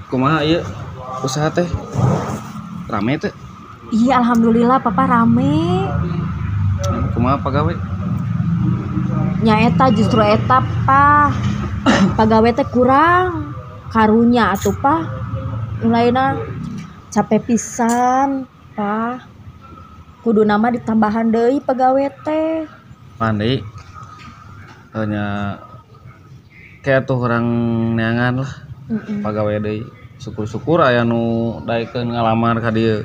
Kumaha ieu usaha teh? Rame teh? Iya, alhamdulillah papa rame. Kumaha pagawe? Nya eta justru eta pa pagawe teh kurang karunya atuh pa lainna capek pisan pa kudu nama ditambahan deui pagawe teh. Mandi hanya kayak tuh orang neangan lah pagawe deui. Syukur-syukur aya nu daekeun ngalamar ka dieu.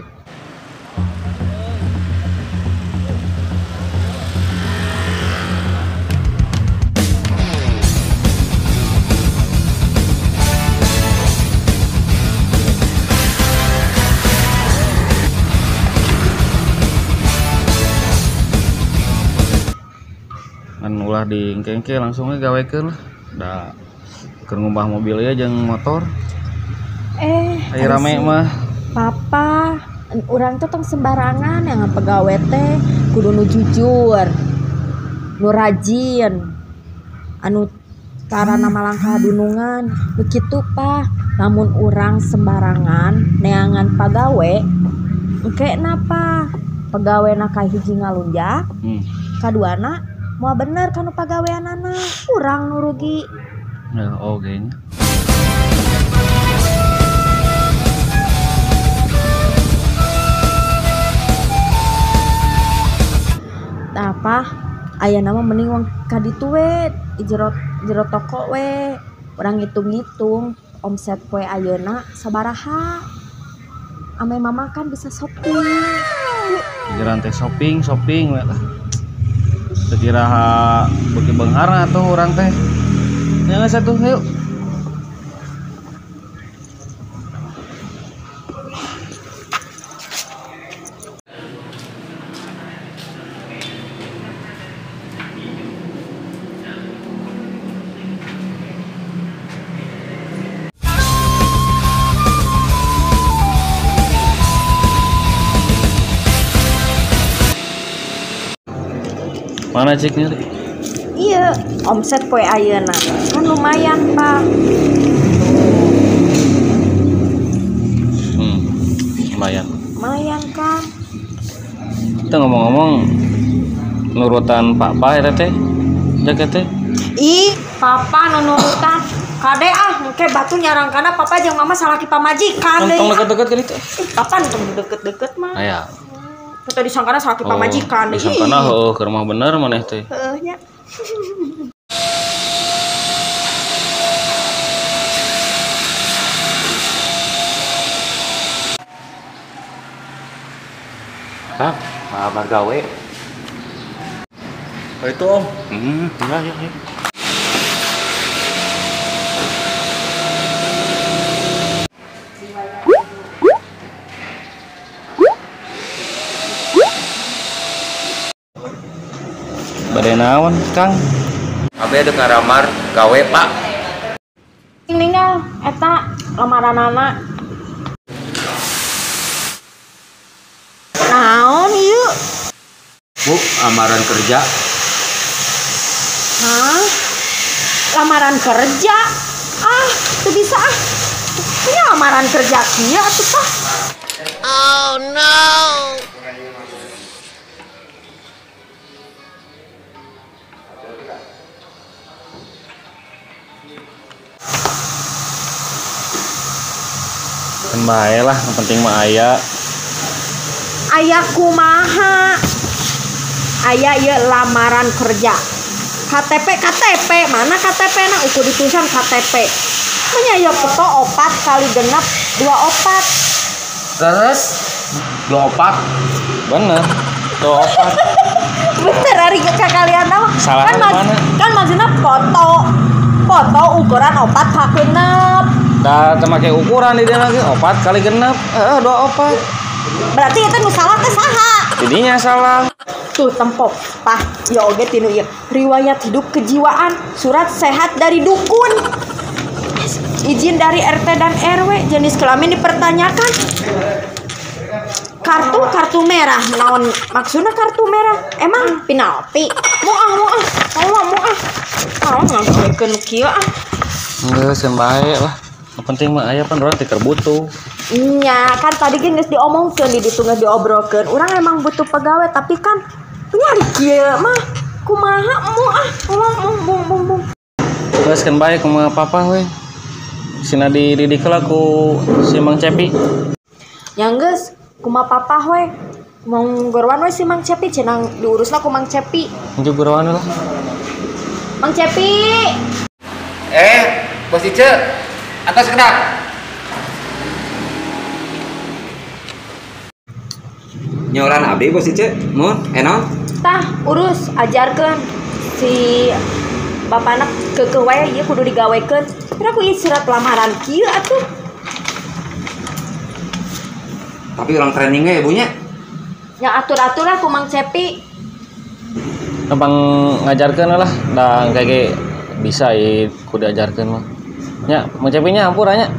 Kan ulah diengke-engke langsung we gawekeun lah. Da keur ngumbah mobil ya jeung motor. Aya rame mah. Papa, urang tuh tong sembarangan yang pagawe teh kudu nu jujur, nu rajin, anu tarana malangkah dunungan, begitu pa. Namun urang sembarangan neangan pagawe, engke napa? Pagawe na kahiji ngalunjak, kaduana mau bener kanu pagaweanana, urang nu rugi. Ya, oke nya. Apa aya nama mending uang kaditu we jero toko we urang ngitung-ngitung omset poe ayeuna sabaraha ame mama kan bisa shopping Pikiran teh shopping we lah. Sekiraha beuki beungharna atuh urang teh. Nya satu yuk. Mana ceknya? iya omset poe ayeuna kan lumayan pak. Lumayan kan kita ngomong-ngomong nurutan Pak eta teh jaket teh ih papa nurutan kade engke batu nyarangkana papa jeung mama salaki pamajikan deui. Tong deket-deket ka ditu. Papa tong deket-deket mah. Aya. Kita disangkana salaki pamajikan deui. Disangkana heueuh keur mah bener maneh teh. Heeh nya. Kang, mabar gawe. Oh itu om. Ya. Bade naon, Kang? Abi ada ngaramar gawe, Pak. Ninggal eta lamaranana. Naon ieu? Bu, amaran kerja. Hah? Lamaran kerja? Teu bisa Ini lamaran kerja kieu atuh tah. Oh no. Kan bae lah, yang penting mah aya. Aya kumaha? Aya ieu lamaran kerja. KTP mana KTP na ukur ditulisan KTP. Nya ieu foto 4 kali genep 24. Terus 24. Bener. 24. Bener ari kakalian mah. Salah mana? Kan maksudna foto ukuran 4 ka genep. Da teu make ukuran di dieu lagi 4 kali genep. 24. Berarti eta nu salah teh saha? Didinya salah. Tuh tempok pah ya oge tinu ieu riwayat hidup kejiwaan surat sehat dari dukun izin dari RT dan RW jenis kelamin dipertanyakan kartu merah naon maksudnya kartu merah emang penalti moal naon ngagawekeun kieu Geus kan bae lah penting mah aya pan urang teu keur butuh. Nya kan tadi geus diomongkeun di ditu geus diobrolkeun. Urang emang butuh pegawai tapi kan nyari kieu mah kumaha bung. Geus kan bae kumaha papa we. Sina dididik heula ku si Mang Cepi. Yang geus kumaha papa we. Mau gorwan we si Mang Cepi cenah diurusna ku Mang Cepi. Anjuk gurawan lah. Mang Cepi. Bos Ice, atas kedap. Nyoran abdi Bos Ice, mun enon. Tah urus ajarkeun si bapana keukeuh wae ieu kudu digawekeun. Kira ku ieu surat lamaran kieu atuh. Tapi orang training ya ibunya. Yang atur-atur lah ku Mang Cepi. Gampang ngajarkeun lah, da kage bisa ku diajarkeun mah. Nya, Mang Cepi nya hampura nya.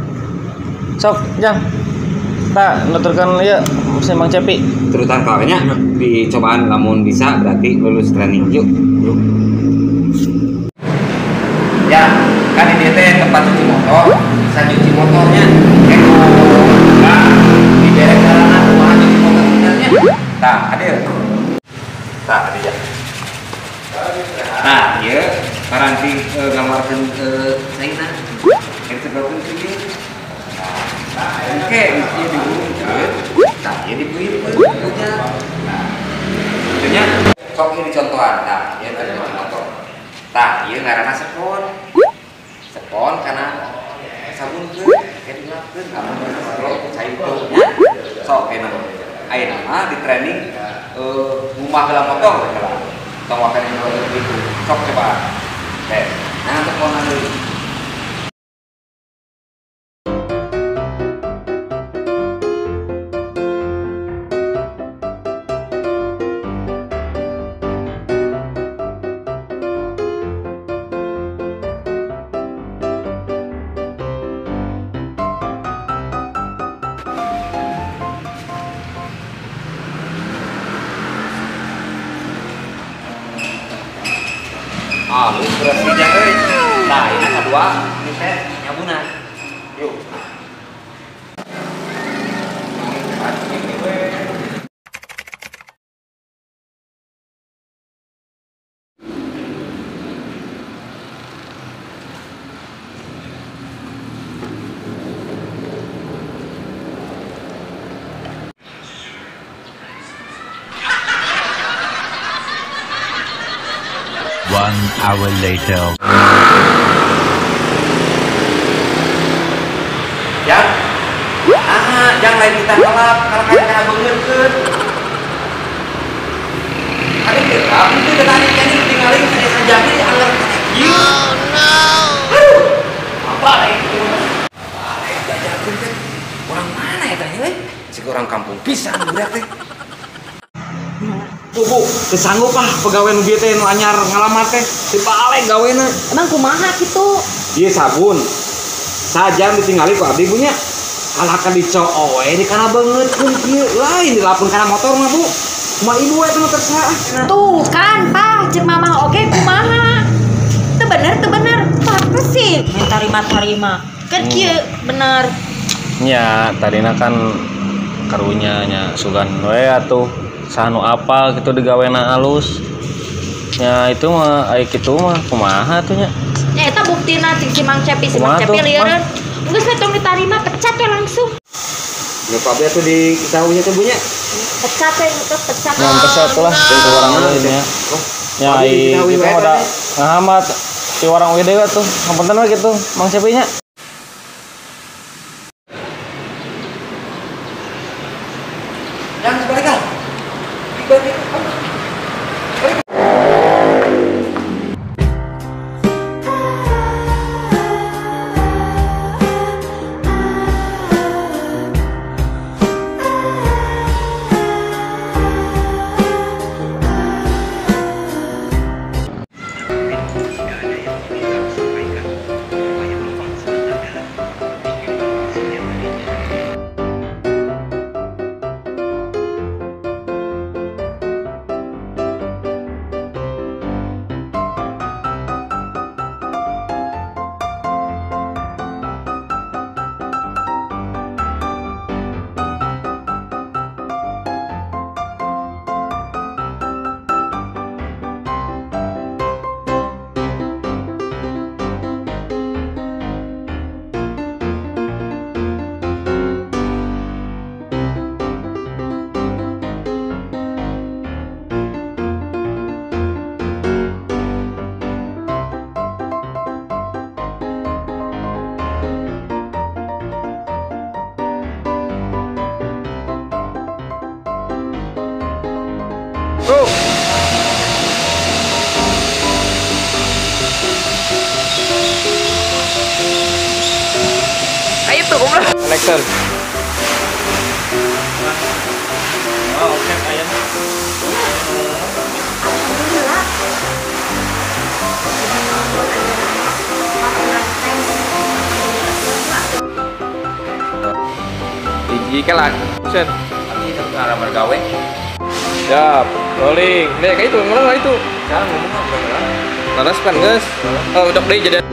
Sok, jang. Tak nuturkeun ieu si Mang Cepi. Terutan kawenya dicobaan lamun bisa berarti lulus training yuk. Ya, kan ini teh tempat cuci motor, bisa cuci motornya. Nah, di daerah jalanan kumaha cuci motor sebenarnya. Tah, hadir. Tah, hadir ya. Nah, ieu karanti ngamarkeun saingna. Yang sebabkeun kieu. Nah, oke, ieu diurungkeun. Tah, ieu dipuih-puih punya. Nah, tentunya sok ini contohan. Nah, ieu ada cuci motor. Tah, ieu ngaranna sepon. Sepon karena sabun ke, kayak dilapkeun, amun bro, cair tuh. Sok kena. Ayeuna mah di training ngumah heula motor heula. Tong wakan itu. Sok coba. Nah, teponan deui. Lu beres hijau euy. Nah, ini kedua, ini teh nyabunan. Yuk. One hour later. Yang lain kita kalap, kalau kayak kena bengeutkeun. Ada gelap, itu tadi jadi tinggalin saya saja ini anggar. Oh no. Apa itu? Apa jajakeun teh? Orang mana eta heuh? Cik orang kampung pisan budak teh. Bu, teu sanggup pegawai nu teh nu anyar ngalamar teh, teu balik gawena. Emang kumaha kitu? Ieu sabun. Sajam ditinggali ku abdi punya. Alakan dicoowe di kana beungeutkeun kieu lain dilapun kana motor mah Bu. Kumaha ibu eta nu tersaah. Tuh kan, Pak, jeung Mamah oge kumaha? Teu bener. Apa sih? Main tarima. Kan kieu bener. Nya, tadina kan karunya nya sugan we atuh. Sanu apa gitu digawena alus. Ya itu mah aya kitu mah kumaha atuh nya. Ya eta buktina cing si Mang Cepi lieureun. Geus we tong ditarima pecat we langsung. Ya Pak Abdi atuh diketahunya teh Bu nya. Pecat we itu pecat. Yang pesat lah dari orang lain ya. Ya itu mah ada ngahamat si orang we dewe tuh. Ngapunten we kitu Mang Cepi nya. Yang sebaliknya. Go. Ayo tuh, goblok. Action. Oh, oke, ayam. Biji kelak. Sen. Tapi itu cara bergawe. Siap. Rolling. Nih, kayak itu, ngomong lah itu. Cara ngomong apa? Laras kan, guys. Oh, udah deh jadi.